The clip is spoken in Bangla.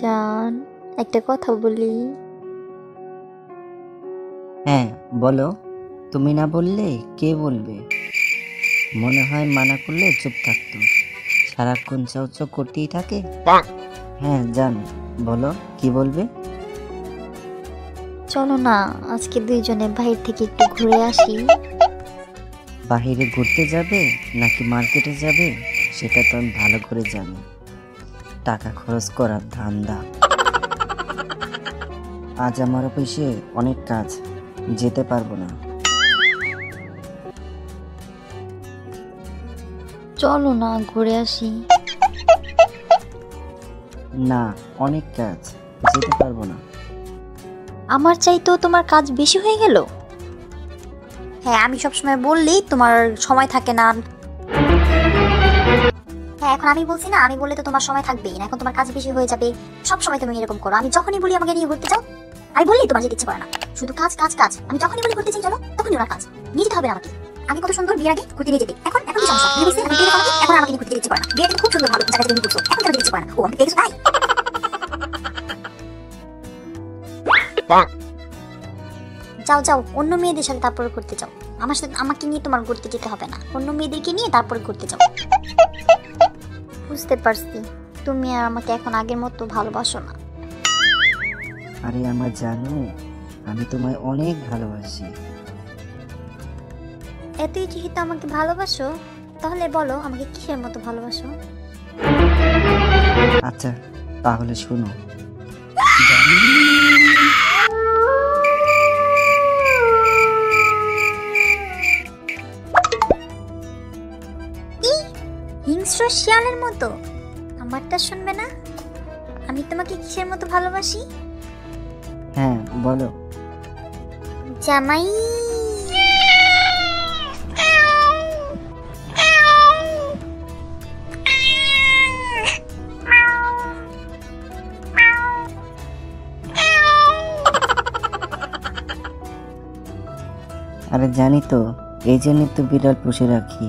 জান, একটা কথা বলি। হ্যাঁ বলো। তুমি না বললে কে বলবে? মনে হয় মানা করলে চুপ থাকতো, সারাক্ষণ চাও চাও করতেই থাকে। হ্যাঁ জান, বলো কি বলবে। চলো না, আজকে দুইজনে বাইরে থেকে একটু ঘুরে আসি। বাহিরে ঘুরতে যাবে নাকি মার্কেটে যাবে সেটা তো আমি ভালো করে জানি। টাকা খরচ করার ধান্দা। আজ আমার অফিসে অনেক কাজ, যেতে পারবো না। চলো না, ঘুরে আসি। না, অনেক কাজ, যেতে পারবো না। আমার চাইতেও তোমার কাজ বেশি হয়ে গেল। হ্যাঁ, আমি সবসময় বললেই তোমার সময় থাকে না। হ্যাঁ, এখন আমি বলছি না, আমি বললে তো তোমার সময় থাকবেই না। এখন তোমার কাজ বেশি হয়ে যাবে। সব সময় তুমি এরকম করো। আমি যখনই বলি আমাকে নিয়ে ঘুরতে যাও, আমি বললেই তোমার যেতে ইচ্ছে করে না। শুধু কাজ কাজ কাজ। আমি যখনই বলি ঘুরতে চাই চলো, তখনই ওনার কাজ। নিয়ে যেতে হবে না আমাকে। আগে কত সুন্দর বিয়ের আগে ঘুরতে নিয়ে যেতে। এখন এখন কি সমস্যা? বিয়ে হয়েছে, আমি বিয়ে করাতে, এখন আমাকে নিয়ে ঘুরতে যেতে ইচ্ছে করে না। বিয়ে কিন্তু খুব সুন্দর ভালো জায়গা থেকে নিয়ে ঘুরছো, এখন কেন যেতে ইচ্ছে করে না? ও, আমি দেখছো তাই? যাও যাও, অন্য মেয়েদের সাথে তারপরে ঘুরতে যাও। আমার সাথে, আমাকে নিয়ে তোমার ঘুরতে যেতে হবে না। অন্য মেয়েদেরকে নিয়ে তারপরে ঘুরতে যাও। বুঝতে পারছি, তুমি আর আমাকে এখন আগের মতো ভালোবাসো না। আরে আমার জানো, আমি তোমায় অনেক ভালোবাসি। এতই যেহেতু আমাকে ভালোবাসো, তাহলে বলো আমাকে কিসের মতো ভালোবাসো? আচ্ছা তাহলে শোনো। হিংস্র শিয়ালের মতো আমারটা শুনবে না? আমি তোমাকে কিসের মতো ভালোবাসি? হ্যাঁ বলো। জামাই। আরে জানি তো, এই জন্যই তো বিড়াল পুষে রাখি।